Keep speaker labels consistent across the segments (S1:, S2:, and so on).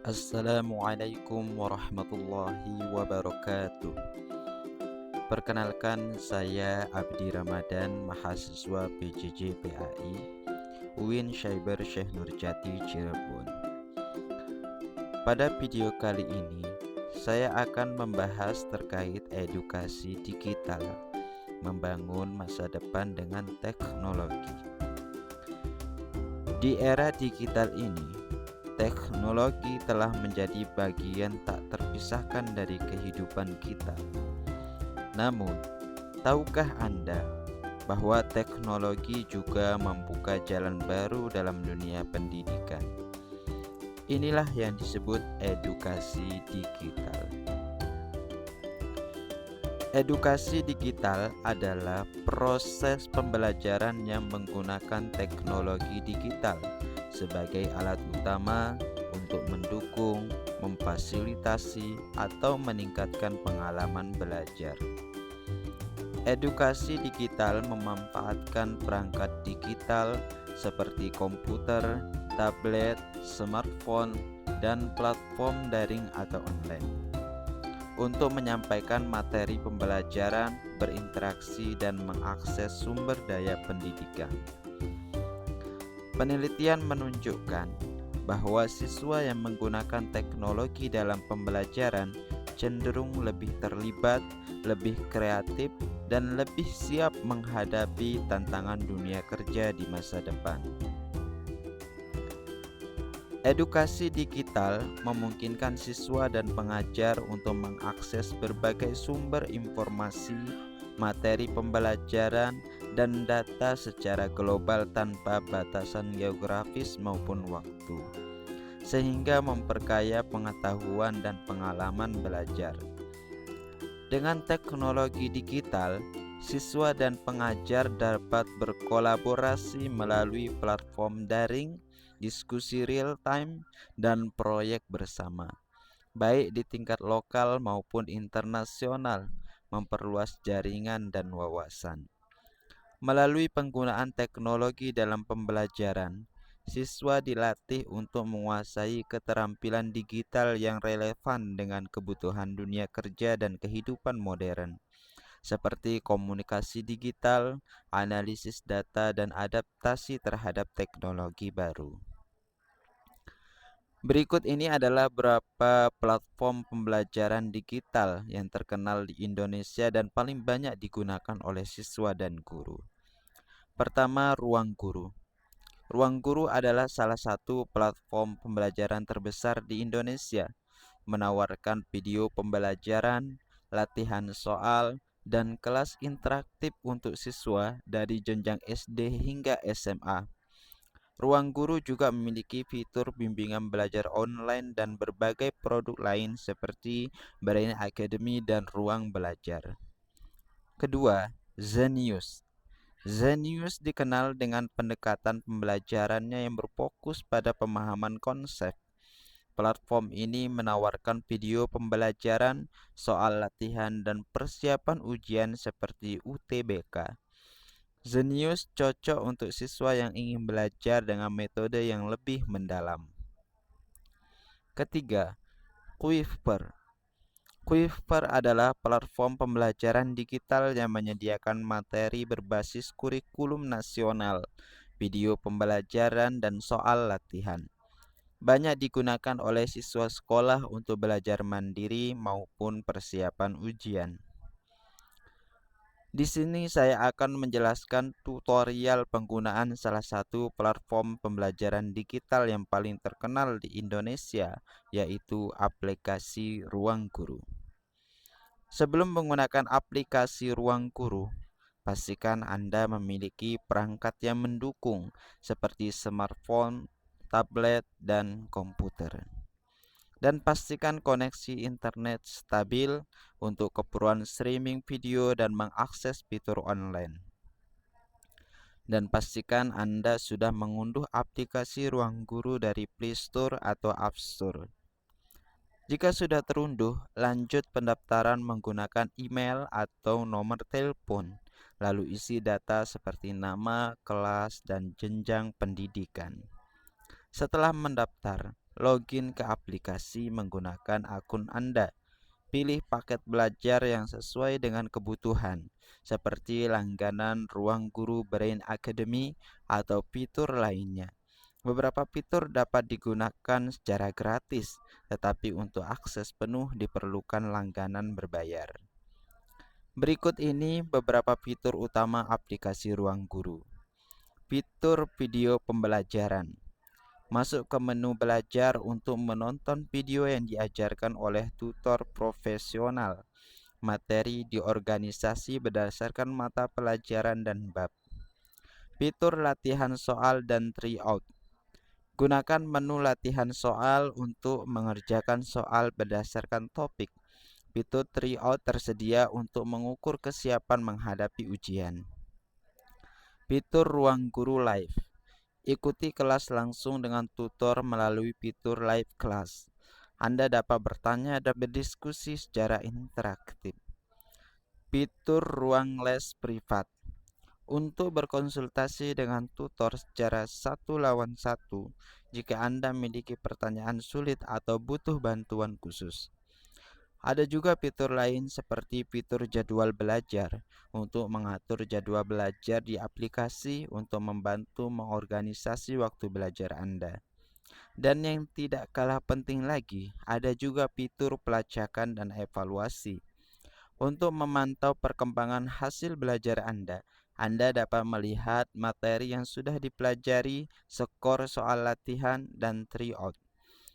S1: Assalamualaikum warahmatullahi wabarakatuh. Perkenalkan, saya Abdi Ramadan, mahasiswa PJJ PAI UIN Cyber Syekh Nurjati Cirebon. Pada video kali ini, saya akan membahas terkait edukasi digital, membangun masa depan dengan teknologi. Di era digital ini, teknologi telah menjadi bagian tak terpisahkan dari kehidupan kita. Namun, tahukah Anda bahwa teknologi juga membuka jalan baru dalam dunia pendidikan? Inilah yang disebut edukasi digital. Edukasi digital adalah proses pembelajaran yang menggunakan teknologi digital sebagai alat utama untuk mendukung, memfasilitasi, atau meningkatkan pengalaman belajar. Edukasi digital memanfaatkan perangkat digital seperti komputer, tablet, smartphone, dan platform daring atau online untuk menyampaikan materi pembelajaran, berinteraksi, dan mengakses sumber daya pendidikan. Penelitian menunjukkan bahwa siswa yang menggunakan teknologi dalam pembelajaran cenderung lebih terlibat, lebih kreatif, dan lebih siap menghadapi tantangan dunia kerja di masa depan. Edukasi digital memungkinkan siswa dan pengajar untuk mengakses berbagai sumber informasi, materi pembelajaran, dan data secara global tanpa batasan geografis maupun waktu, sehingga memperkaya pengetahuan dan pengalaman belajar. Dengan teknologi digital, siswa dan pengajar dapat berkolaborasi melalui platform daring, diskusi real time, dan proyek bersama, baik di tingkat lokal maupun internasional, memperluas jaringan dan wawasan. Melalui penggunaan teknologi dalam pembelajaran, siswa dilatih untuk menguasai keterampilan digital yang relevan dengan kebutuhan dunia kerja dan kehidupan modern, seperti komunikasi digital, analisis data, dan adaptasi terhadap teknologi baru. Berikut ini adalah beberapa platform pembelajaran digital yang terkenal di Indonesia dan paling banyak digunakan oleh siswa dan guru. Pertama, Ruang Guru. Ruang Guru adalah salah satu platform pembelajaran terbesar di Indonesia, menawarkan video pembelajaran, latihan soal, dan kelas interaktif untuk siswa dari jenjang SD hingga SMA. Ruang Guru juga memiliki fitur bimbingan belajar online dan berbagai produk lain seperti Brain Academy dan Ruang Belajar. Kedua, Zenius. Zenius dikenal dengan pendekatan pembelajarannya yang berfokus pada pemahaman konsep. Platform ini menawarkan video pembelajaran, soal latihan, dan persiapan ujian seperti UTBK. Zenius cocok untuk siswa yang ingin belajar dengan metode yang lebih mendalam. Ketiga, Quiver. Quiver adalah platform pembelajaran digital yang menyediakan materi berbasis kurikulum nasional, video pembelajaran, dan soal latihan. Banyak digunakan oleh siswa sekolah untuk belajar mandiri maupun persiapan ujian. Di sini saya akan menjelaskan tutorial penggunaan salah satu platform pembelajaran digital yang paling terkenal di Indonesia, yaitu aplikasi Ruang Guru. Sebelum menggunakan aplikasi Ruang Guru, pastikan Anda memiliki perangkat yang mendukung seperti smartphone, tablet, dan komputer. Dan pastikan koneksi internet stabil untuk keperluan streaming video dan mengakses fitur online. Dan pastikan Anda sudah mengunduh aplikasi Ruang Guru dari Play Store atau App Store. Jika sudah terunduh, lanjut pendaftaran menggunakan email atau nomor telepon, lalu isi data seperti nama, kelas, dan jenjang pendidikan. Setelah mendaftar, Login ke aplikasi menggunakan akun Anda. Pilih paket belajar yang sesuai dengan kebutuhan, seperti langganan Ruang Guru Brain Academy atau fitur lainnya. Beberapa fitur dapat digunakan secara gratis, tetapi untuk akses penuh diperlukan langganan berbayar. Berikut ini beberapa fitur utama aplikasi Ruang Guru. Fitur video pembelajaran. Masuk ke menu belajar untuk menonton video yang diajarkan oleh tutor profesional. Materi diorganisasi berdasarkan mata pelajaran dan bab. Fitur latihan soal dan tryout. Gunakan menu latihan soal untuk mengerjakan soal berdasarkan topik. Fitur tryout tersedia untuk mengukur kesiapan menghadapi ujian. Fitur Ruang Guru Live. Ikuti kelas langsung dengan tutor melalui fitur live class. Anda dapat bertanya dan berdiskusi secara interaktif. Fitur Ruang Les Privat. Untuk berkonsultasi dengan tutor secara 1-1 jika Anda memiliki pertanyaan sulit atau butuh bantuan khusus. Ada juga fitur lain seperti fitur jadwal belajar untuk mengatur jadwal belajar di aplikasi untuk membantu mengorganisasi waktu belajar Anda. Dan yang tidak kalah penting lagi, ada juga fitur pelacakan dan evaluasi. Untuk memantau perkembangan hasil belajar Anda dapat melihat materi yang sudah dipelajari, skor soal latihan, dan tryout.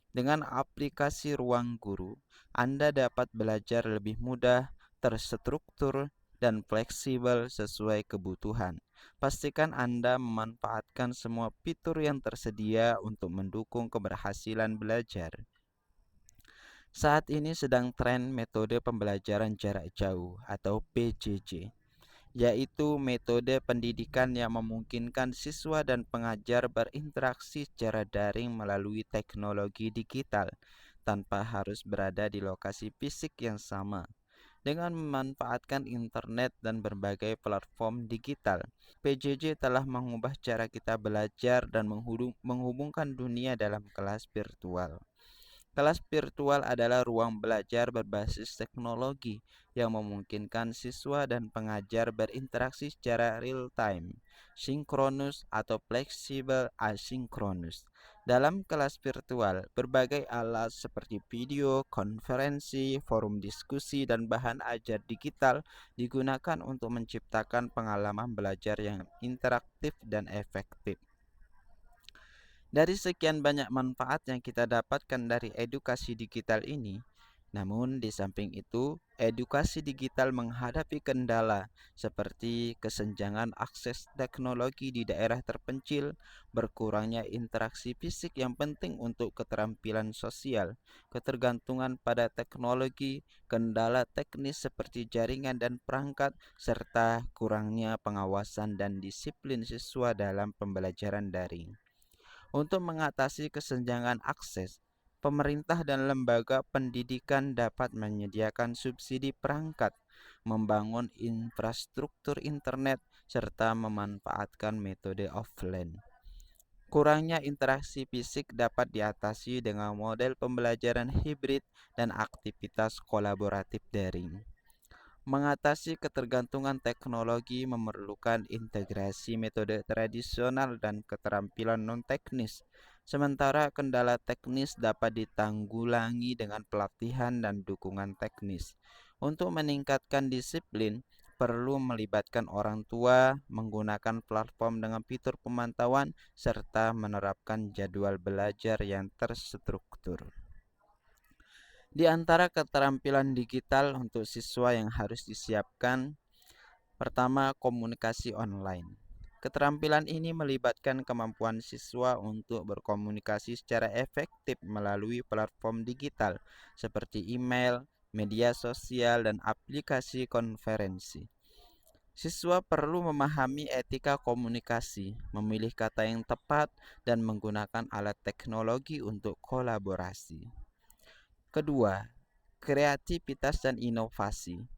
S1: Dengan aplikasi Ruang Guru, Anda dapat belajar lebih mudah, terstruktur, dan fleksibel sesuai kebutuhan. Pastikan Anda memanfaatkan semua fitur yang tersedia untuk mendukung keberhasilan belajar. Saat ini sedang tren metode pembelajaran jarak jauh atau PJJ, yaitu metode pendidikan yang memungkinkan siswa dan pengajar berinteraksi secara daring melalui teknologi digital tanpa harus berada di lokasi fisik yang sama. Dengan memanfaatkan internet dan berbagai platform digital, PJJ telah mengubah cara kita belajar dan menghubungkan dunia dalam kelas virtual. Kelas virtual adalah ruang belajar berbasis teknologi yang memungkinkan siswa dan pengajar berinteraksi secara real-time, sinkronus atau fleksibel asinkronus. Dalam kelas virtual, berbagai alat seperti video, konferensi, forum diskusi, dan bahan ajar digital digunakan untuk menciptakan pengalaman belajar yang interaktif dan efektif. Dari sekian banyak manfaat yang kita dapatkan dari edukasi digital ini, namun di samping itu, edukasi digital menghadapi kendala seperti kesenjangan akses teknologi di daerah terpencil, berkurangnya interaksi fisik yang penting untuk keterampilan sosial, ketergantungan pada teknologi, kendala teknis seperti jaringan dan perangkat, serta kurangnya pengawasan dan disiplin siswa dalam pembelajaran daring. Untuk mengatasi kesenjangan akses, pemerintah dan lembaga pendidikan dapat menyediakan subsidi perangkat, membangun infrastruktur internet, serta memanfaatkan metode offline. Kurangnya interaksi fisik dapat diatasi dengan model pembelajaran hibrid dan aktivitas kolaboratif daring. Mengatasi ketergantungan teknologi memerlukan integrasi metode tradisional dan keterampilan non-teknis, sementara kendala teknis dapat ditanggulangi dengan pelatihan dan dukungan teknis. Untuk meningkatkan disiplin, perlu melibatkan orang tua, menggunakan platform dengan fitur pemantauan, serta menerapkan jadwal belajar yang terstruktur. Di antara keterampilan digital untuk siswa yang harus disiapkan, pertama, komunikasi online. Keterampilan ini melibatkan kemampuan siswa untuk berkomunikasi secara efektif melalui platform digital seperti email, media sosial, dan aplikasi konferensi. Siswa perlu memahami etika komunikasi, memilih kata yang tepat, dan menggunakan alat teknologi untuk kolaborasi. Kedua, kreativitas dan inovasi.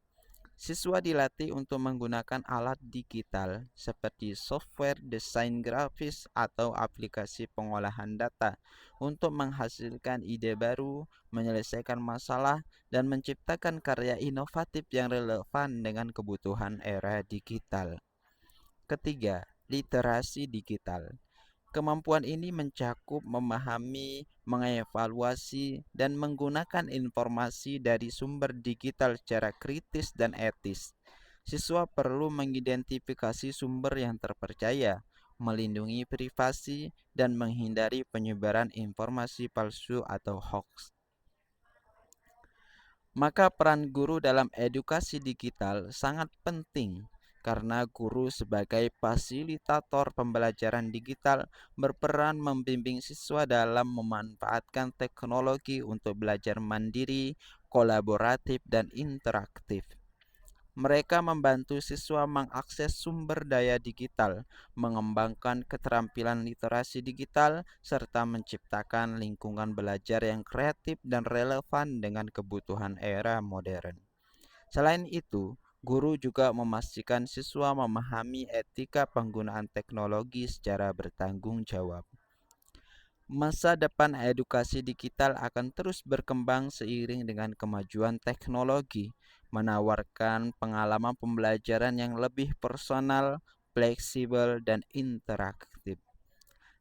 S1: Siswa dilatih untuk menggunakan alat digital seperti software desain grafis atau aplikasi pengolahan data untuk menghasilkan ide baru, menyelesaikan masalah, dan menciptakan karya inovatif yang relevan dengan kebutuhan era digital. Ketiga, literasi digital. Kemampuan ini mencakup memahami, mengevaluasi, dan menggunakan informasi dari sumber digital secara kritis dan etis. Siswa perlu mengidentifikasi sumber yang terpercaya, melindungi privasi, dan menghindari penyebaran informasi palsu atau hoax. Maka peran guru dalam edukasi digital sangat penting karena guru sebagai fasilitator pembelajaran digital berperan membimbing siswa dalam memanfaatkan teknologi untuk belajar mandiri, kolaboratif, dan interaktif. Mereka membantu siswa mengakses sumber daya digital, mengembangkan keterampilan literasi digital, serta menciptakan lingkungan belajar yang kreatif dan relevan dengan kebutuhan era modern. Selain itu, guru juga memastikan siswa memahami etika penggunaan teknologi secara bertanggung jawab. Masa depan edukasi digital akan terus berkembang seiring dengan kemajuan teknologi, menawarkan pengalaman pembelajaran yang lebih personal, fleksibel, dan interaktif.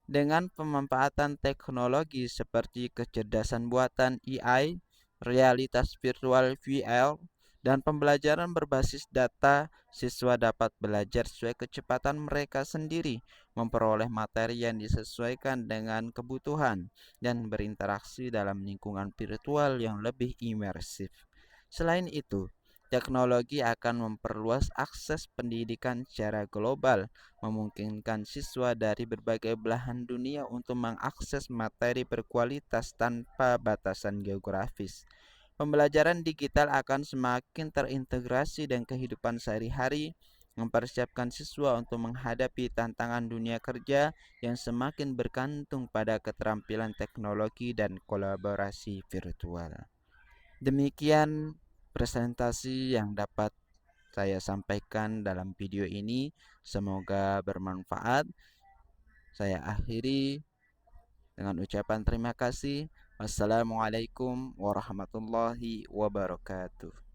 S1: Dengan pemanfaatan teknologi seperti kecerdasan buatan AI, realitas virtual VR, dan pembelajaran berbasis data, siswa dapat belajar sesuai kecepatan mereka sendiri, memperoleh materi yang disesuaikan dengan kebutuhan, dan berinteraksi dalam lingkungan virtual yang lebih imersif. Selain itu, teknologi akan memperluas akses pendidikan secara global, memungkinkan siswa dari berbagai belahan dunia untuk mengakses materi berkualitas tanpa batasan geografis. Pembelajaran digital akan semakin terintegrasi dengan kehidupan sehari-hari, mempersiapkan siswa untuk menghadapi tantangan dunia kerja yang semakin bergantung pada keterampilan teknologi dan kolaborasi virtual. Demikian presentasi yang dapat saya sampaikan dalam video ini. Semoga bermanfaat. Saya akhiri dengan ucapan terima kasih. Wassalamualaikum warahmatullahi wabarakatuh.